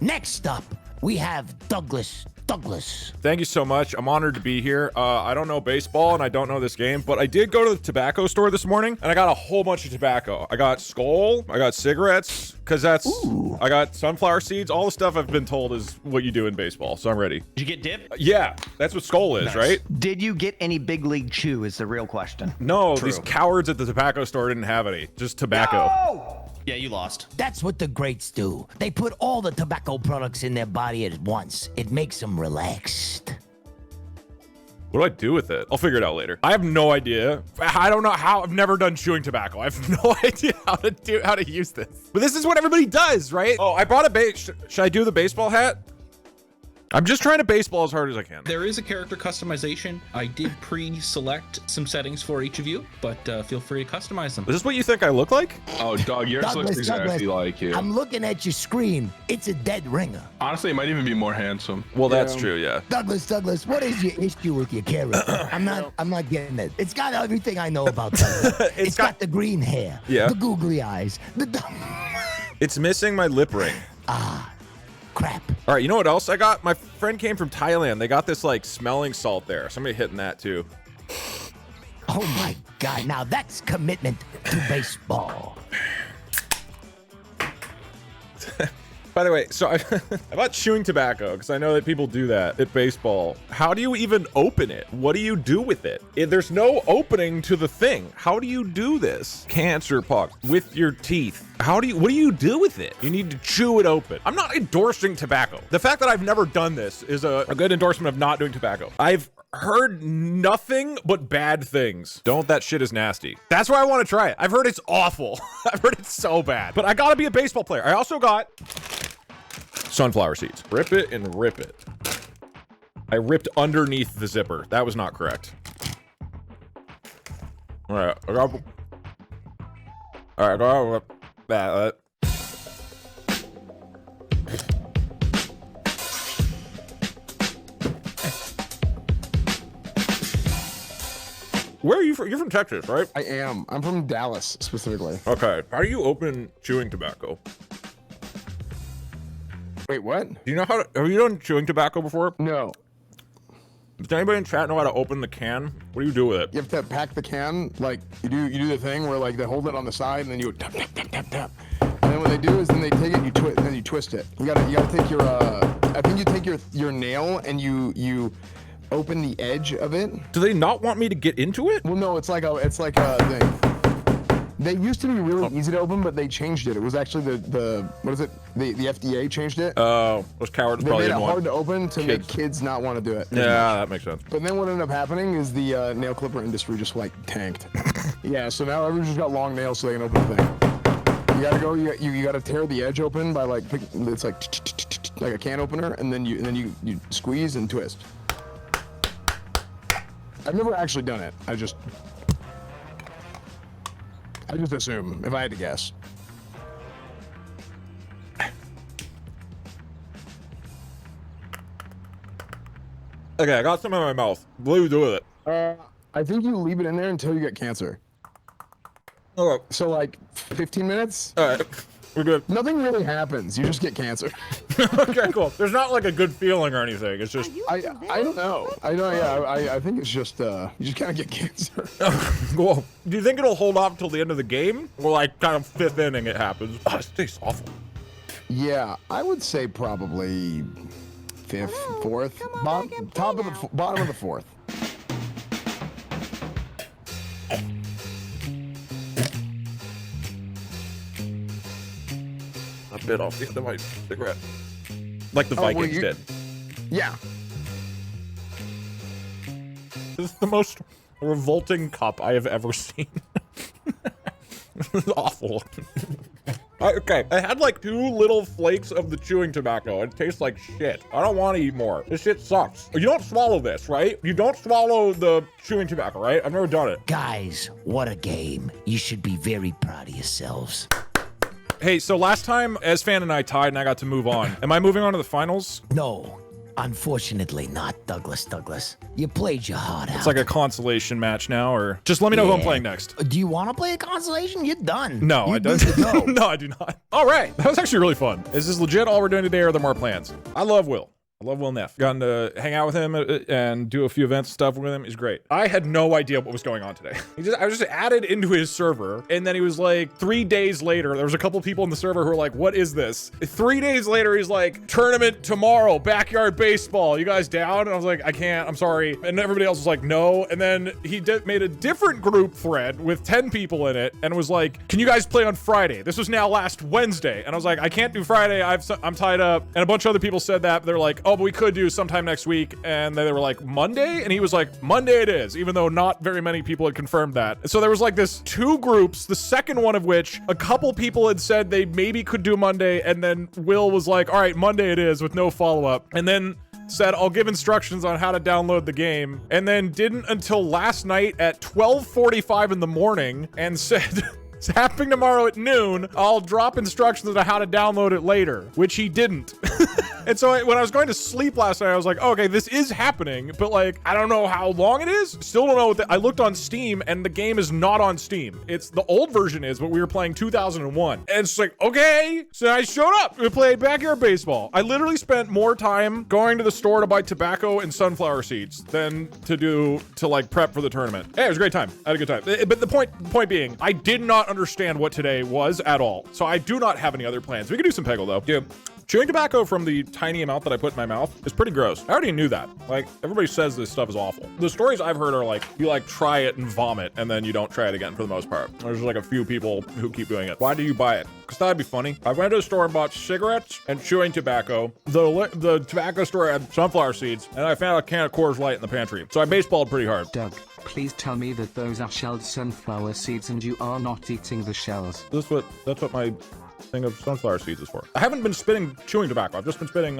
Next up, we have Douglas. Thank you so much. I'm honored to be here. I don't know baseball and I don't know this game, but I did go to the tobacco store this morning and I got a whole bunch of tobacco. I got Skull, I got cigarettes, because that's, I got sunflower seeds, all the stuff I've been told is what you do in baseball, so I'm ready. Did you get dip? Yeah, that's what Skull is, right? Did you get any big league chew is the real question. No, these cowards at the tobacco store didn't have any, just tobacco. No! Yeah, you lost. That's what the greats do. They put all the tobacco products in their body at once. It makes them relaxed. What do I do with it? I'll figure it out later. I have no idea. I don't know how. I've never done chewing tobacco. I have no idea how to use this. But this is what everybody does, right? Oh, I brought a should I do the baseball hat? I'm just trying to baseball as hard as I can. There is a character customization. I did pre-select some settings for each of you, but feel free to customize them. Is this what you think I look like? Oh, Doug, yours looks exactly like you. I'm looking at your screen. It's a dead ringer. Honestly, it might even be more handsome. Well, that's true, yeah. Douglas, what is your issue with your character? I'm not getting it. It's got everything I know about Douglas. it's got the green hair, the googly eyes, It's missing my lip ring. Crap. All right, you know what else I got? My friend came from Thailand. They got this like smelling salt there. Somebody hitting that too. Oh my God, now that's commitment to baseball. By the way, so I bought chewing tobacco because I know that people do that at baseball. How do you even open it? What do you do with it? There's no opening to the thing. How do you do this? Cancer puck with your teeth. What do you do with it? You need to chew it open. I'm not endorsing tobacco. The fact that I've never done this is a good endorsement of not doing tobacco. I've heard nothing but bad things. That shit is nasty. That's why I want to try it. I've heard it's awful. I've heard it's so bad. But I gotta be a baseball player. I also got sunflower seeds. Rip it and rip it. I ripped underneath the zipper. That was not correct. All right, I got that. Where are you from? You're from Texas, right? I am. I'm from Dallas, specifically. Okay. How do you open chewing tobacco? Wait, what? Do you know how to, have you done chewing tobacco before? No. Does anybody in chat know how to open the can? What do you do with it? You have to pack the can, like, you do the thing where, like, they hold it on the side, and then you tap, tap, tap, tap, tap. And then what they do is then they take it and you twist it. You gotta take your, I think you take your nail and you open the edge of it. Do they not want me to get into it? Well, no, it's like a thing. They used to be really easy to open, but they changed it. It was actually the what is it? The FDA changed it. Oh, those cowards probably didn't want. They made it hard to open to make kids not want to do it. Yeah, that makes sense. But then what ended up happening is the nail clipper industry just like tanked. Yeah, so now everyone's just got long nails so they can open the thing. You gotta go. You gotta tear the edge open by like it's like a can opener, and then you squeeze and twist. I've never actually done it. I just assume, if I had to guess. Okay, I got some in my mouth. What do you do with it? I think you leave it in there until you get cancer. Okay. So like 15 minutes? All right. We're good. Nothing really happens. You just get cancer. Okay, cool. There's not like a good feeling or anything. It's just I don't know. I think it's just you just kind of get cancer. Cool. Do you think it'll hold off until the end of the game, or like kind of fifth inning it happens? Oh, it tastes awful. Yeah, I would say probably fifth, fourth, bottom of the fourth. A bit off the end of my cigarette, like the Vikings did. Yeah. This is the most revolting cup I have ever seen. This is awful. Okay, I had like 2 little flakes of the chewing tobacco. It tastes like shit. I don't want to eat more. This shit sucks. You don't swallow this, right? You don't swallow the chewing tobacco, right? I've never done it. Guys, what a game. You should be very proud of yourselves. Hey, so last time, Esfan and I tied and I got to move on. Am I moving on to the finals? No, Unfortunately not, Douglas. You played your heart out. It's like a consolation match now, or just let me know who I'm playing next. Do you want to play a consolation? You're done. No, I don't. No, I do not. All right, that was actually really fun. Is this legit all we're doing today, or are there more plans? I love Will. I love Will Neff. Gotten to hang out with him and do a few events and stuff with him. He's great. I had no idea what was going on today. I was just added into his server, and then he was like, 3 days later, there was a couple people in the server who were like, what is this? 3 days later, he's like, tournament tomorrow, backyard baseball. You guys down? And I was like, I can't, I'm sorry. And everybody else was like, no. And then he made a different group thread with 10 people in it and was like, can you guys play on Friday? This was now last Wednesday. And I was like, I can't do Friday. I'm tied up. And a bunch of other people said that, but they're like, oh, but we could do sometime next week. And then they were like, Monday? And he was like, Monday it is, even though not very many people had confirmed that. So there was like this 2 groups, the second one of which a couple people had said they maybe could do Monday. And then Will was like, all right, Monday it is, with no follow-up. And then said, I'll give instructions on how to download the game. And then didn't until last night at 12:45 in the morning and said, it's happening tomorrow at noon. I'll drop instructions on how to download it later, which he didn't. And so when I was going to sleep last night, I was like, okay, this is happening, but like, I don't know how long it is. Still don't know what I looked on Steam and the game is not on Steam. It's the old version is, but we were playing 2001. And it's like, okay. So I showed up. We played backyard baseball. I literally spent more time going to the store to buy tobacco and sunflower seeds than to like prep for the tournament. Hey, it was a great time. I had a good time. But the point being, I did not understand what today was at all. So I do not have any other plans. We could do some Peggle though. Dude, chewing tobacco from the tiny amount that I put in my mouth is pretty gross. I already knew that. Like, everybody says this stuff is awful. The stories I've heard are like, you like try it and vomit, and then you don't try it again for the most part. There's like a few people who keep doing it. Why do you buy it? Because that'd be funny. I went to the store and bought cigarettes and chewing tobacco. The tobacco store had sunflower seeds, and I found a can of Coors Light in the pantry. So I baseballed pretty hard. Doug, please tell me that those are shelled sunflower seeds and you are not eating the shells. That's what my thing of sunflower seeds is for. I haven't been spitting chewing tobacco. I've just been spitting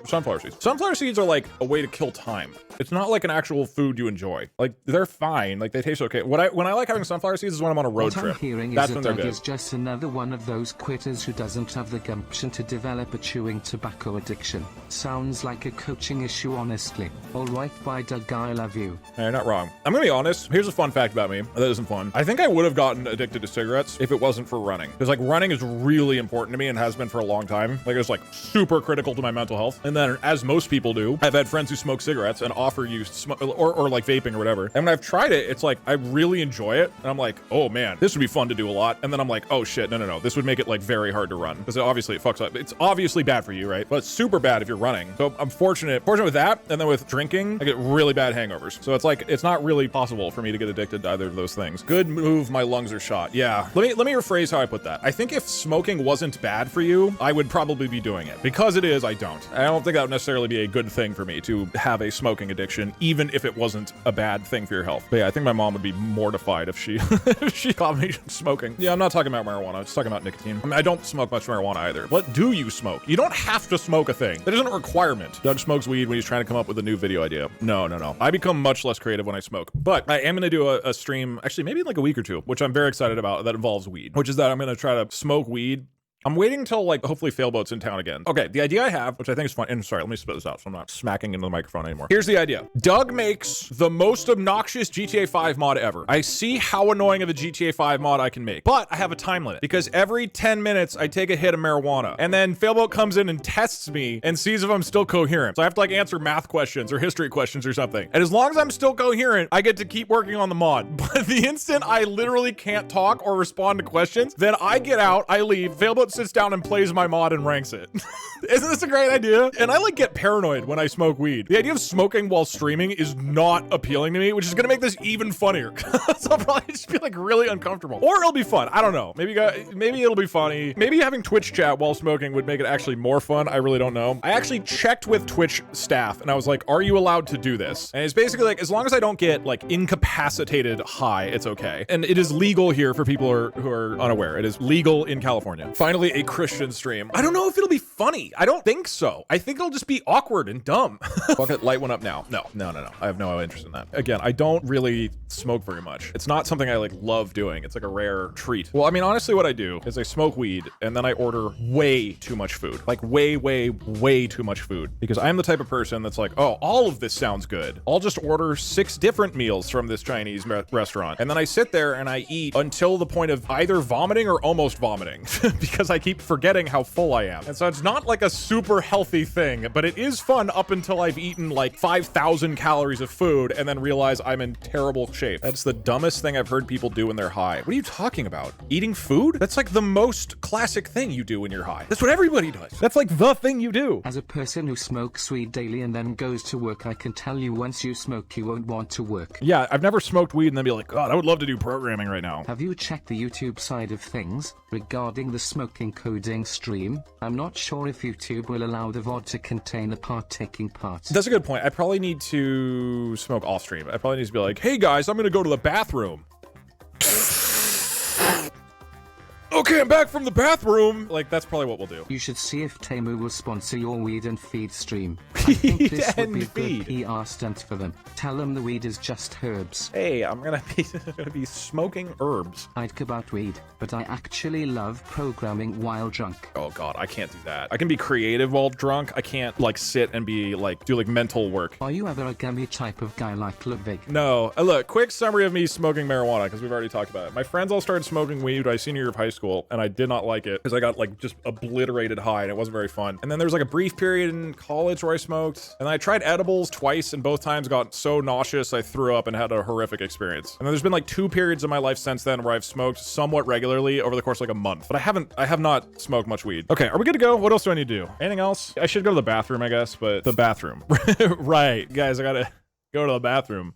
sunflower seeds. Sunflower seeds are like a way to kill time. It's not like an actual food you enjoy. Like, they're fine. Like, they taste okay. When I like having sunflower seeds is when I'm on a road trip. What I'm hearing That's is when that they're Doug good. is just another one of those quitters who doesn't have the gumption to develop a chewing tobacco addiction. Sounds like a coaching issue, honestly. All right, bye, Doug. I love you. Hey, you're not wrong. I'm gonna be honest. Here's a fun fact about me. That isn't fun. I think I would have gotten addicted to cigarettes if it wasn't for running. Because like running is really important to me and has been for a long time. Like, it's like super critical to my mental health. And then, as most people do, I've had friends who smoke cigarettes and offer you or like vaping or whatever. And when I've tried it, it's like I really enjoy it. And I'm like, oh man, this would be fun to do a lot. And then I'm like, oh shit, no. This would make it like very hard to run. Because obviously it fucks up. It's obviously bad for you, right? But it's super bad if you're running. So I'm fortunate with that. And then with drinking, I get really bad hangovers. So it's like, it's not really possible for me to get addicted to either of those things. Good move, my lungs are shot. Yeah. Let me rephrase how I put that. I think if smoking wasn't bad for you, I would probably be doing it. Because it is, I don't. I don't think that would necessarily be a good thing for me to have a smoking addiction, even if it wasn't a bad thing for your health. But yeah, I think my mom would be mortified if she if she caught me smoking. Yeah, I'm not talking about marijuana. I'm just talking about nicotine. I mean, I don't smoke much marijuana either. What do you smoke? You don't have to smoke a thing. That isn't a requirement. Doug smokes weed when he's trying to come up with a new video idea. No. I become much less creative when I smoke. But I am going to do a stream, actually maybe in like a week or two, which I'm very excited about, that involves weed, which is that I'm going to try to smoke weed. I'm waiting until like hopefully Failboat's in town again. Okay, the idea I have, which I think is fun, and sorry, let me spit this out so I'm not smacking into the microphone anymore. Here's the idea. Doug makes the most obnoxious GTA 5 mod ever. I see how annoying of a GTA 5 mod I can make, but I have a time limit because every 10 minutes I take a hit of marijuana, and then Failboat comes in and tests me and sees if I'm still coherent. So I have to like answer math questions or history questions or something. And as long as I'm still coherent, I get to keep working on the mod. But the instant I literally can't talk or respond to questions, then I get out, I leave, Failboat sits down and plays my mod and ranks it. Isn't this a great idea? And I like get paranoid when I smoke weed. The idea of smoking while streaming is not appealing to me, which is gonna make this even funnier. So I'll probably just be like really uncomfortable. Or it'll be fun. I don't know. Maybe it'll be funny. Maybe having Twitch chat while smoking would make it actually more fun. I really don't know. I actually checked with Twitch staff and I was like, are you allowed to do this? And it's basically like, as long as I don't get like incapacitated high, it's okay. And it is legal here for people who are unaware. It is legal in California. Finally Finally, a Christian stream. I don't know if it'll be funny. I don't think so. I think it'll just be awkward and dumb. Bucket, light one up now. No. I have no interest in that. Again, I don't really smoke very much. It's not something I like love doing. It's like a rare treat. Well, I mean, honestly, what I do is I smoke weed and then I order way too much food. Like way too much food. Because I'm the type of person that's like, oh, all of this sounds good. I'll just order 6 different meals from this Chinese restaurant. And then I sit there and I eat until the point of either vomiting or almost vomiting because I keep forgetting how full I am. And so it's not like a super healthy thing, but it is fun up until I've eaten like 5,000 calories of food and then realize I'm in terrible shape. That's the dumbest thing I've heard people do when they're high. What are you talking about? Eating food? That's like the most classic thing you do when you're high. That's what everybody does. That's like the thing you do. As a person who smokes weed daily and then goes to work, I can tell you once you smoke, you won't want to work. Yeah, I've never smoked weed and then be like, God, I would love to do programming right now. Have you checked the YouTube side of things regarding the smoking coding stream? I'm not sure if YouTube will allow the VOD to contain a partaking part. That's a good point. I probably need to smoke off stream. I probably need to be like, hey guys, I'm gonna go to the bathroom. Okay, I'm back from the bathroom. Like, that's probably what we'll do. You should see if Temu will sponsor your weed and feed stream. I think this would be a good PR stunt for them. Tell them the weed is just herbs. Hey, I'm gonna be smoking herbs. I'd go about weed, but I actually love programming while drunk. Oh god, I can't do that. I can be creative while drunk. I can't like sit and be like do like mental work. Are you ever a gummy type of guy like Ludwig? No. Look, quick summary of me smoking marijuana because we've already talked about it. My friends all started smoking weed by senior year of high school, and I did not like it because I got like just obliterated high and it wasn't very fun. And then there was like a brief period in college where I smoked, and I tried edibles twice, and both times got so nauseous I threw up and had a horrific experience. And then there's been like 2 periods in my life since then where I've smoked somewhat regularly over the course of like a month, but I have not smoked much weed. Okay, are we good to go? What else do I need to do? Anything else? I should go to the bathroom, I guess, but the bathroom. Right, guys, I gotta go to the bathroom.